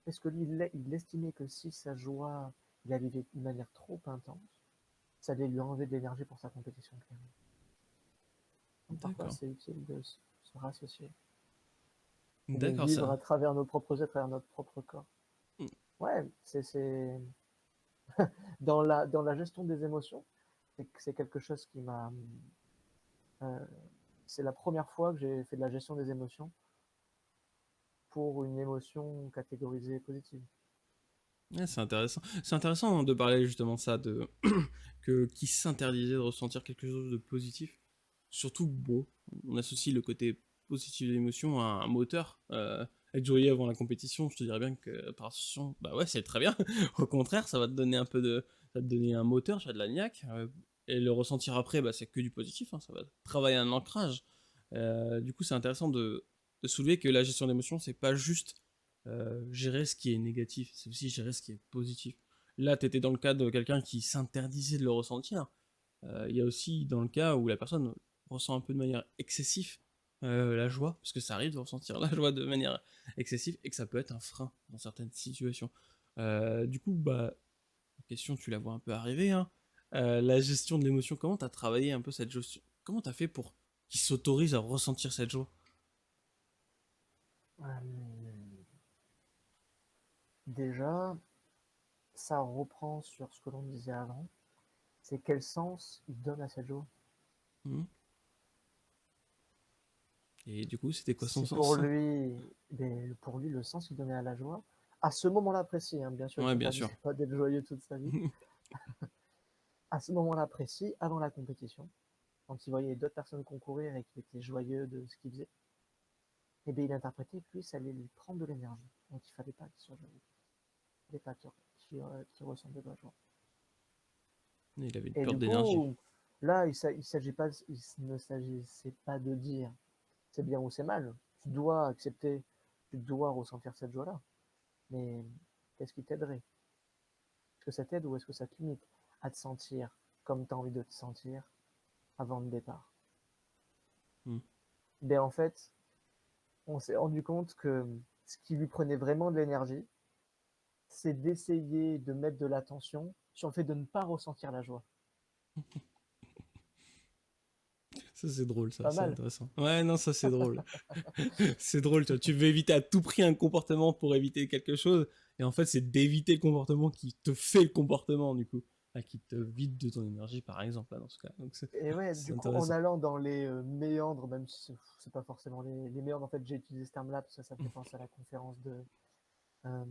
parce que lui, il estimait que si sa joie, il la vivait de manière trop intense, ça allait lui enlever de l'énergie pour sa compétition, clairement. Donc parfois, D'accord. c'est utile de se rassocier et de D'accord, vivre ça. à travers nos propres yeux, à travers notre propre corps. Mm. Ouais, c'est dans la gestion des émotions, c'est quelque chose qui m'a. euh, c'est la première fois que j'ai fait de la gestion des émotions pour une émotion catégorisée positive. Ouais, c'est intéressant. C'est intéressant de parler justement ça, de que qui s'interdisait de ressentir quelque chose de positif. Surtout, bon, on associe le côté positif de l'émotion à un moteur. Être joyeux avant la compétition, je te dirais bien que par association, bah ouais, c'est très bien. Au contraire, ça va te donner un peu de, ça va te donner un moteur, tu as de la niaque. Et le ressentir après, bah, c'est que du positif. Hein, ça va travailler un ancrage. Du coup, c'est intéressant de soulever que la gestion d'émotion, c'est pas juste gérer ce qui est négatif, c'est aussi gérer ce qui est positif. Là, tu étais dans le cas de quelqu'un qui s'interdisait de le ressentir. Il y a aussi dans le cas où la personne ressent un peu de manière excessive la joie, parce que ça arrive de ressentir la joie de manière excessive et que ça peut être un frein dans certaines situations. Du coup, bah, la question, tu la vois un peu arriver, hein. La gestion de l'émotion, comment tu as travaillé un peu cette gestion? Comment tu as fait pour qu'il s'autorise à ressentir cette joie? Euh, Déjà, ça reprend sur ce que l'on disait avant, c'est quel sens il donne à cette joie. Hmm. Et du coup, c'était quoi son Si sens? pour lui, le sens qu'il donnait à la joie, à ce moment-là précis, hein, bien sûr, il Ouais, ne bien sûr. s'interdisait pas d'être joyeux toute sa vie, à ce moment-là précis, avant la compétition, quand il voyait d'autres personnes concourir et qu'il était joyeux de ce qu'il faisait, et bien il interprétait que lui, ça allait lui prendre de l'énergie. Donc il ne fallait pas qu'il soit joyeux. Il ne fallait pas qu'il ressente de la joie. Il avait une Et perte du d'énergie. coup, là, il ne s'agissait pas de dire c'est bien ou c'est mal. Tu dois accepter, tu dois ressentir cette joie-là. Mais qu'est-ce qui t'aiderait? Est-ce que ça t'aide ou est-ce que ça te limite à te sentir comme tu as envie de te sentir avant le départ? Hmm. Ben en fait, on s'est rendu compte que ce qui lui prenait vraiment de l'énergie, c'est d'essayer de mettre de l'attention sur le fait de ne pas ressentir la joie. Ça, c'est drôle, ça, Pas c'est mal. intéressant. Ouais, non, ça, c'est drôle. C'est drôle, tu veux éviter à tout prix un comportement pour éviter quelque chose, et en fait, c'est d'éviter le comportement qui te fait le comportement, du coup. Qui te vide de ton énergie, par exemple, là, dans ce cas. Donc, Et ouais, c'est du coup, en intéressant. allant dans les méandres, même si c'est pas forcément les méandres, en fait, j'ai utilisé ce terme-là parce que ça me fait penser à la conférence euh,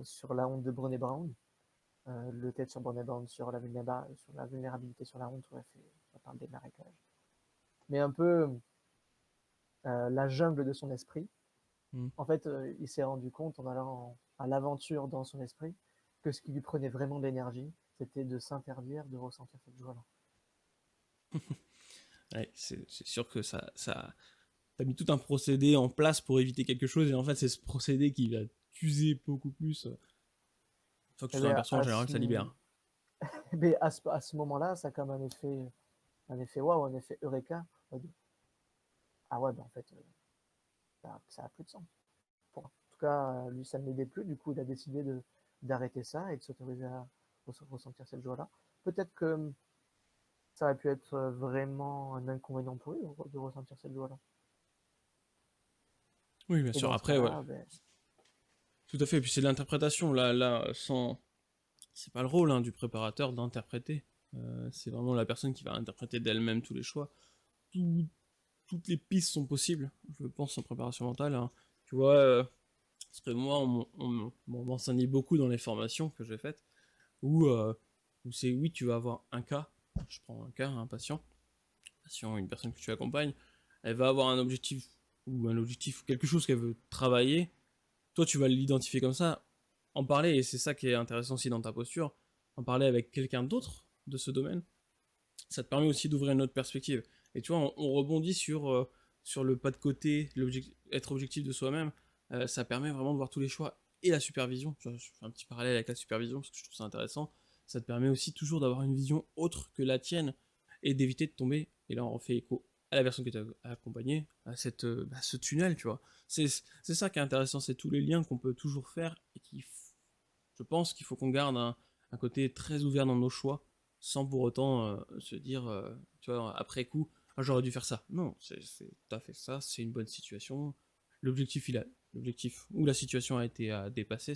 sur la honte de Brené Brown, le TED sur Brené Brown, sur la vulnérabilité, sur la honte, ouais, ça parle des marécages. Mais un peu la jungle de son esprit. Mm. En fait, il s'est rendu compte en allant à l'aventure dans son esprit que ce qui lui prenait vraiment de l'énergie, c'était de s'interdire de ressentir cette joie-là. Ouais, c'est sûr que ça t'as mis tout un procédé en place pour éviter quelque chose, et en fait, c'est ce procédé qui va t'user beaucoup plus. Une fois que tu Et t'en bien, aperçois, en général, ça libère. mais à ce moment-là, ça a comme un effet waouh, un effet eureka. Ah ouais, ben en fait, ça a plus de sens. En tout cas, lui, ça ne l'aidait plus. Du coup, il a décidé d'arrêter ça et de s'autoriser à ressentir cette joie-là. Peut-être que ça aurait pu être vraiment un inconvénient pour lui de ressentir cette joie-là. Oui, bien Et sûr. dans ce Après, ouais, cas-là, ben, tout à fait. Et puis c'est de l'interprétation. Là, sans. C'est pas le rôle, hein, du préparateur d'interpréter. C'est vraiment la personne qui va interpréter d'elle-même tous les choix. Tout- Toutes les pistes sont possibles, je pense, en préparation mentale, hein. Tu vois, parce que moi, on m'enseignait beaucoup dans les formations que j'ai faites, où, où c'est oui, tu vas avoir un cas. Je prends un cas, un patient, une personne que tu accompagnes, elle va avoir un objectif ou quelque chose qu'elle veut travailler. Toi, tu vas l'identifier comme ça, en parler, et c'est ça qui est intéressant aussi dans ta posture, en parler avec quelqu'un d'autre de ce domaine, ça te permet aussi d'ouvrir une autre perspective. Et tu vois, on rebondit sur le pas de côté, être objectif de soi-même, ça permet vraiment de voir tous les choix et la supervision. Tu vois, je fais un petit parallèle avec la supervision parce que je trouve ça intéressant. Ça te permet aussi toujours d'avoir une vision autre que la tienne et d'éviter de tomber, et là on refait écho à la personne que tu as accompagnée, à ce tunnel, tu vois. Ça qui est intéressant, c'est tous les liens qu'on peut toujours faire et je pense qu'il faut qu'on garde un côté très ouvert dans nos choix, sans pour autant se dire, tu vois, après coup, ah, j'aurais dû faire ça. Non, t'as fait ça, c'est une bonne situation. L'objectif, l'objectif ou la situation a été à dépasser,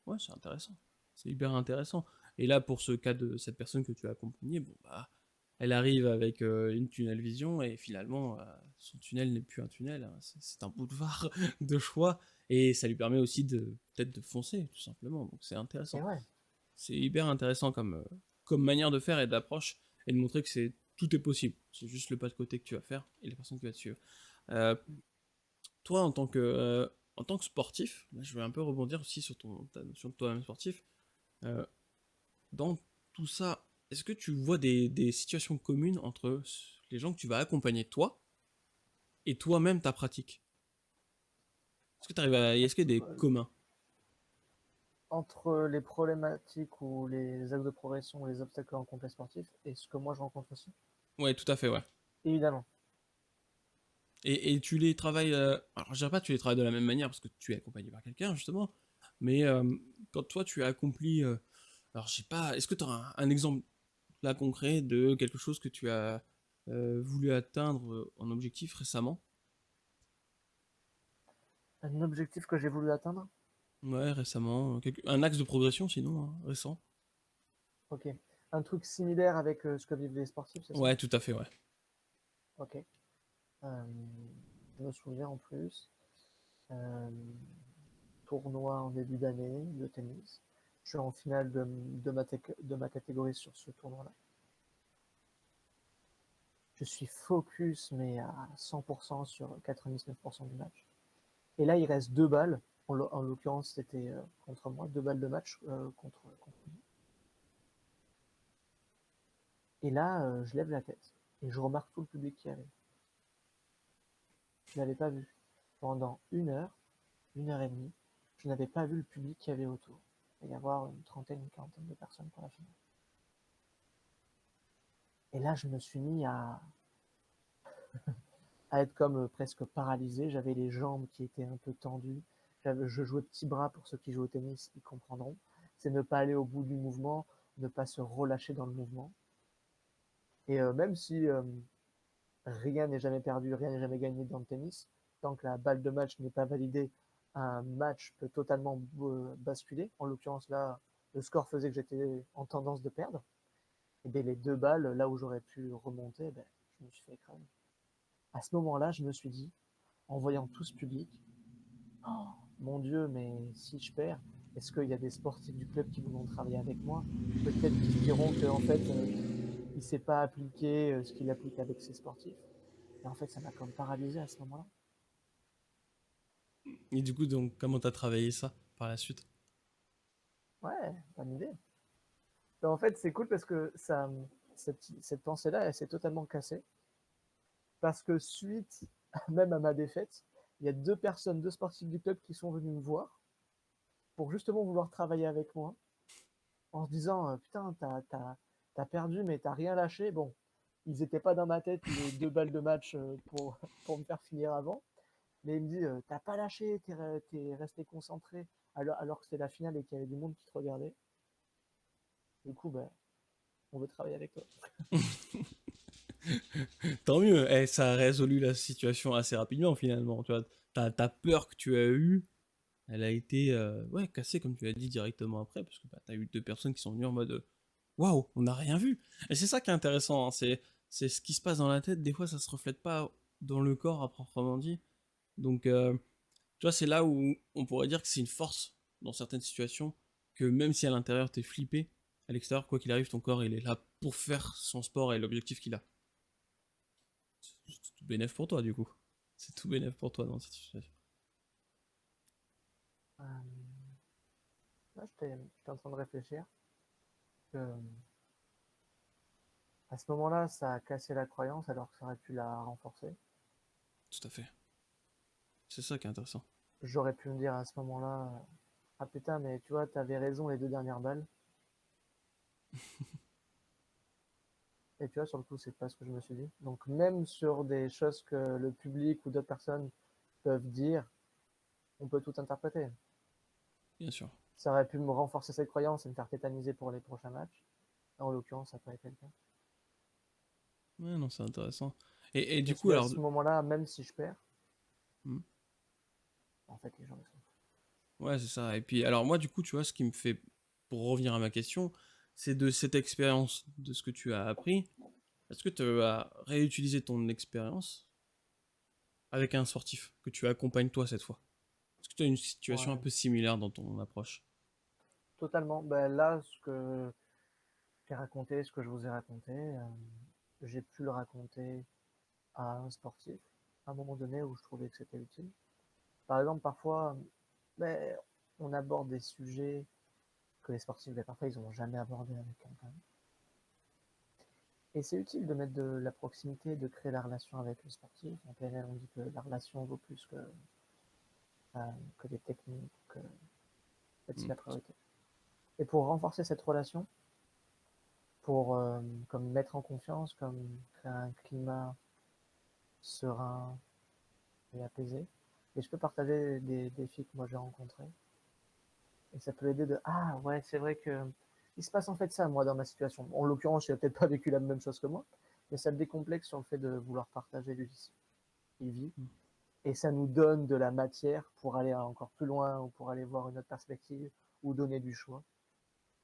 ouais, c'est intéressant. C'est hyper intéressant. Et là, pour ce cas de cette personne que tu as accompagnée, bon, bah, elle arrive avec une tunnel vision et finalement, son tunnel n'est plus un tunnel, hein, c'est un boulevard de choix et ça lui permet aussi de peut-être de foncer, tout simplement. Donc c'est Et intéressant. ouais, C'est hyper intéressant comme manière de faire et d'approche et de montrer que tout est possible. C'est juste le pas de côté que tu vas faire et la personne qui va te suivre. Euh, Toi, en tant que sportif, là, je vais un peu rebondir aussi sur ta notion de toi-même sportif. Euh, dans tout ça, est-ce que tu vois des situations communes entre les gens que tu vas accompagner toi et toi-même ta pratique? Est-ce qu'il y a des entre, communs? entre les problématiques ou les axes de progression ou les obstacles en complet sportif et ce que moi je rencontre aussi, Ouais, tout à fait, ouais. évidemment. Et tu les travailles. Alors, je dirais pas que tu les travailles de la même manière parce que tu es accompagné par quelqu'un, justement. Mais quand toi, tu as accompli. Alors, je sais pas. Est-ce que tu as un exemple là concret de quelque chose que tu as voulu atteindre en objectif récemment? Un objectif que j'ai voulu atteindre, Ouais, récemment. Un axe de progression, sinon, hein, récent. ok. Un truc similaire avec ce que vivent les sportifs, c'est ça? Ouais, tout à fait, ouais. Ok. Euh, je me souviens en plus, euh, tournoi en début d'année de tennis. Je suis en finale de ma catégorie sur ce tournoi-là. Je suis focus, mais à 100% sur 99% du match. Et là, il reste 2 balles. En l'occurrence, c'était contre moi, 2 balles de match contre lui. Et là, je lève la tête et je remarque tout le public qui avait. Je ne l'avais pas vu. Pendant 1 heure et demie, je n'avais pas vu le public qui avait autour. Il va y avoir une trentaine, une quarantaine de personnes pour la finale. Et là, je me suis mis à être comme presque paralysé. J'avais les jambes qui étaient un peu tendues. Je jouais petit bras pour ceux qui jouent au tennis, ils comprendront. C'est ne pas aller au bout du mouvement, ne pas se relâcher dans le mouvement. Et même si rien n'est jamais perdu, rien n'est jamais gagné dans le tennis, tant que la balle de match n'est pas validée, un match peut totalement basculer. En l'occurrence, là, le score faisait que j'étais en tendance de perdre. Et bien, les 2 balles, là où j'aurais pu remonter, ben, je me suis fait écraser. À ce moment-là, je me suis dit, en voyant tout ce public, oh, mon Dieu, mais si je perds, est-ce qu'il y a des sportifs du club qui voudront travailler avec moi? Peut-être qu'ils se diront qu'en fait, il ne s'est pas appliqué ce qu'il applique avec ses sportifs. Et en fait, ça m'a comme paralysé à ce moment-là. Et du coup, donc, comment t'as travaillé ça par la suite? Ouais, bonne idée. Mais en fait, c'est cool parce que cette pensée-là, elle s'est totalement cassée. Parce que suite même à ma défaite, il y a 2 personnes, 2 sportifs du club qui sont venus me voir pour justement vouloir travailler avec moi en se disant putain, t'as perdu, mais t'as rien lâché. Bon, ils n'étaient pas dans ma tête les 2 balles de match pour me faire finir avant. Mais il me dit t'as pas lâché, t'es resté concentré alors que c'était la finale et qu'il y avait du monde qui te regardait. Du coup, ben, on veut travailler avec toi. Tant mieux, eh, ça a résolu la situation assez rapidement finalement. Tu vois, ta peur que tu as eue, elle a été ouais, cassée comme tu l'as dit directement après, parce que bah, tu as eu deux personnes qui sont venues en mode waouh, on n'a rien vu. Et c'est ça qui est intéressant, hein, c'est ce qui se passe dans la tête, des fois ça se reflète pas dans le corps à proprement dit. Donc tu vois, c'est là où on pourrait dire que c'est une force dans certaines situations, que même si à l'intérieur t'es flippé, à l'extérieur, quoi qu'il arrive, ton corps il est là pour faire son sport et l'objectif qu'il a. C'est tout bénef pour toi du coup. C'est tout bénef pour toi dans cette situation. Euh, Là, j'étais en train de réfléchir. Que, à ce moment-là, ça a cassé la croyance alors que ça aurait pu la renforcer. Tout à fait. C'est ça qui est intéressant. J'aurais pu me dire à ce moment-là ah putain, mais tu vois, t'avais raison les 2 dernières balles. Et tu vois, sur le coup, c'est pas ce que je me suis dit. Donc, même sur des choses que le public ou d'autres personnes peuvent dire, on peut tout interpréter. Bien sûr. Ça aurait pu me renforcer cette croyance et me faire tétaniser pour les prochains matchs. En l'occurrence, ça n'a pas été le cas. Ouais, non, c'est intéressant. Et Je me du suis coup, dit à alors... ce moment-là, même si je perds, Hmm. en fait, les gens ils sont Ouais, c'est ça. Et puis, alors moi, du coup, tu vois, ce qui me fait, pour revenir à ma question, c'est de cette expérience, de ce que tu as appris. Est-ce que tu as réutilisé ton expérience avec un sportif que tu accompagnes toi cette fois? Est-ce que tu as une fous. situation un Ouais, peu similaire dans ton approche? totalement. Ben, là, ce que j'ai raconté, ce que je vous ai raconté, j'ai pu le raconter à un sportif à un moment donné où je trouvais que c'était utile. Par exemple, parfois, ben, on aborde des sujets que les sportifs, ben, parfois, ils n'ont jamais abordé avec quelqu'un. Et c'est utile de mettre de la proximité, de créer la relation avec le sportif. En PNL, on dit que la relation vaut plus que des techniques, que c'est Hmm. la priorité. Et pour renforcer cette relation, pour comme mettre en confiance, comme créer un climat serein et apaisé, et je peux partager des défis que moi j'ai rencontrés. Et ça peut aider de ah ouais, c'est vrai que il se passe en fait ça, moi, dans ma situation. En l'occurrence, il n'a peut-être pas vécu la même chose que moi, mais ça me décomplexe sur le fait de vouloir partager lui il vit. Hmm. Et ça nous donne de la matière pour aller encore plus loin ou pour aller voir une autre perspective ou donner du choix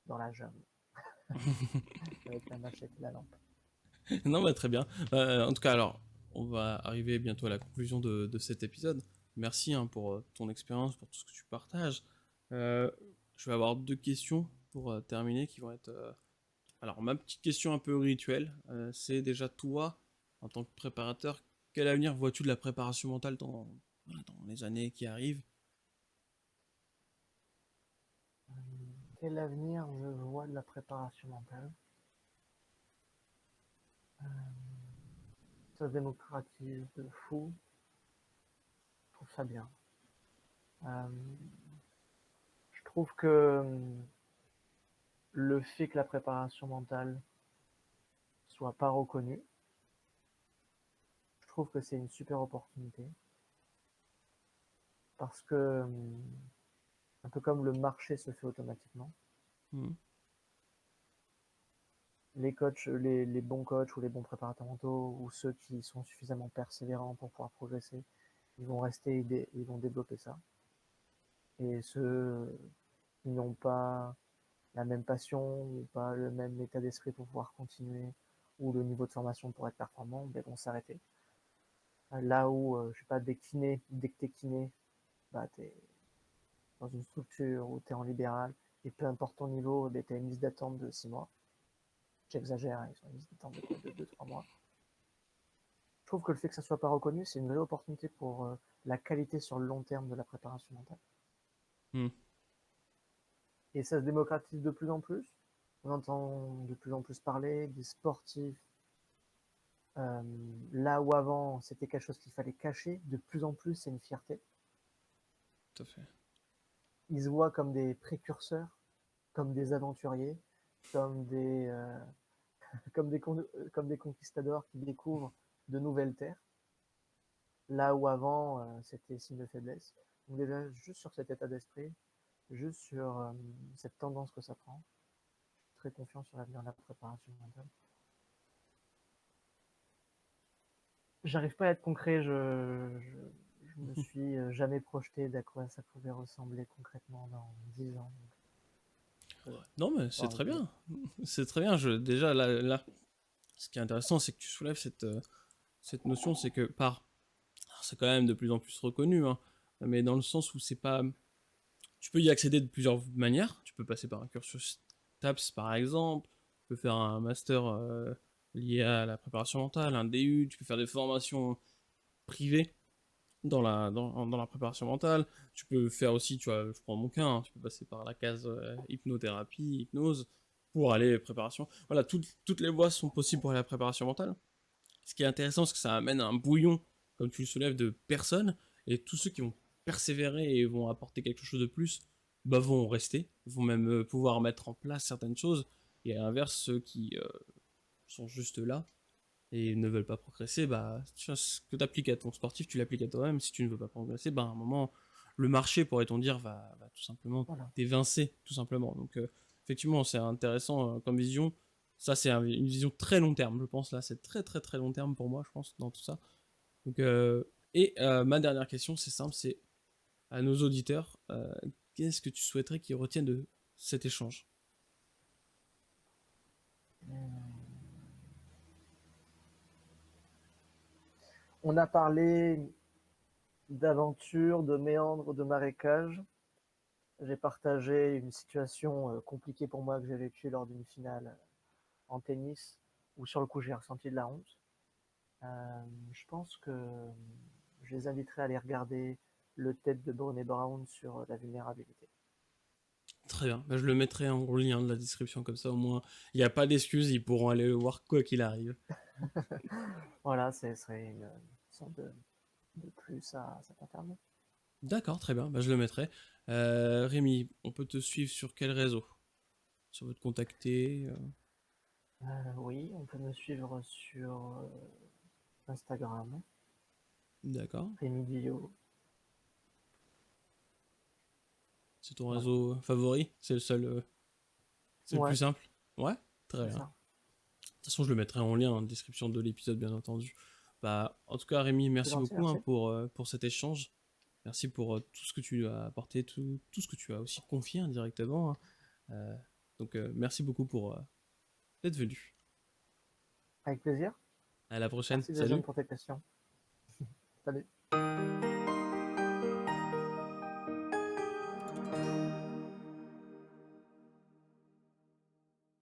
dans la jungle avec la machette et la lampe. Non, bah très bien. En tout cas, alors, on va arriver bientôt à la conclusion de cet épisode. Merci hein, pour ton expérience, pour tout ce que tu partages. Euh, je vais avoir deux questions pour terminer qui vont être... Alors, ma petite question un peu rituelle, c'est déjà toi, en tant que préparateur, quel avenir vois-tu de la préparation mentale voilà, dans les années qui arrivent? Quel avenir je vois de la préparation mentale? Ça se démocratise de fou. Je trouve ça bien. Euh, je trouve que le fait que la préparation mentale soit pas reconnue, je trouve que c'est une super opportunité parce que un peu comme le marché se fait automatiquement, Hmm. les coachs, les bons coachs ou les bons préparateurs mentaux ou ceux qui sont suffisamment persévérants pour pouvoir progresser, ils vont rester, ils vont développer ça. Et ceux qui n'ont pas la même passion ou pas le même état d'esprit pour pouvoir continuer ou le niveau de formation pour être performant, ben, vont s'arrêter. Là où, je sais pas, dès que t'es kiné, bah, t'es dans une structure où t'es en libéral et peu importe ton niveau, ben, t'as une liste d'attente de 6 mois. J'exagère, hein, ils ont une liste d'attente de quoi? De 2-3 mois. Je trouve que le fait que ça soit pas reconnu, c'est une vraie opportunité pour la qualité sur le long terme de la préparation mentale. Hmm. Et ça se démocratise de plus en plus. On entend de plus en plus parler des sportifs. Là où avant c'était quelque chose qu'il fallait cacher, de plus en plus c'est une fierté. Tout à fait. Ils se voient comme des précurseurs, comme des aventuriers, comme des, euh, comme des conquistadors qui découvrent de nouvelles terres. Là où avant c'était signe de faiblesse. Donc déjà juste sur cet état d'esprit, juste sur cette tendance que ça prend, je suis très confiant sur l'avenir de la préparation mentale. J'arrive pas à être concret, je me suis jamais projeté d'à quoi ça pouvait ressembler concrètement dans 10 ans. Donc, Non, mais c'est dans très 10 ans. bien. C'est très bien. Déjà, là, ce qui est intéressant, c'est que tu soulèves cette notion, c'est que alors, c'est quand même de plus en plus reconnu, hein, mais dans le sens où c'est pas... Tu peux y accéder de plusieurs manières. Tu peux passer par un cursus TAPS, par exemple. Tu peux faire un master lié à la préparation mentale, un DU. Tu peux faire des formations privées dans la préparation mentale. Tu peux faire aussi, tu vois, je prends mon cas, hein, tu peux passer par la case hypnothérapie, hypnose, pour aller préparation. Voilà, toutes les voies sont possibles pour aller à la préparation mentale. Ce qui est intéressant, c'est que ça amène un bouillon, comme tu le soulèves, de personnes, et tous ceux qui vont persévérer et vont apporter quelque chose de plus, bah, vont rester, vont même pouvoir mettre en place certaines choses, et à l'inverse, ceux qui sont juste là et ne veulent pas progresser, bah, tu vois, ce que tu appliques à ton sportif, tu l'appliques à toi-même. Si tu ne veux pas progresser, bah, à un moment, le marché, pourrait-on dire, va tout simplement Voilà. t'évincer, tout simplement. Donc, effectivement, c'est intéressant comme vision. Ça, c'est une vision très long terme, je pense. Là, c'est très, très, très long terme pour moi, je pense, dans tout ça. Donc, ma dernière question, c'est simple, c'est à nos auditeurs, qu'est-ce que tu souhaiterais qu'ils retiennent de cet échange? On a parlé d'aventure, de méandres, de marécages. J'ai partagé une situation compliquée pour moi que j'ai vécue lors d'une finale en tennis, où sur le coup j'ai ressenti de la honte. Je pense que je les inviterai à aller regarder le TED de Brené Brown sur la vulnérabilité. Très bien, bah, je le mettrai en lien de la description, comme ça au moins il n'y a pas d'excuses, ils pourront aller le voir quoi qu'il arrive. Voilà, ce serait une sorte de plus à cet internet. D'accord, très bien, bah, je le mettrai. Rémi, on peut te suivre sur quel réseau? Si on veut te contacter Oui, on peut me suivre sur Instagram, D'accord. Rémi Guillot. C'est ton Voilà. réseau favori? C'est le seul, c'est le plus Ouais, simple? Ouais, très c'est bien. ça. De toute façon, je le mettrai en lien en description de l'épisode, bien entendu. Bah, en tout cas, Rémi, C'est merci gentil, beaucoup hein, merci. pour cet échange. Merci pour tout ce que tu as apporté, tout ce que tu as aussi confié indirectement, hein. Donc, merci beaucoup pour d'être venu. Avec plaisir. À la prochaine. Merci Jason Salut. pour tes questions. Salut.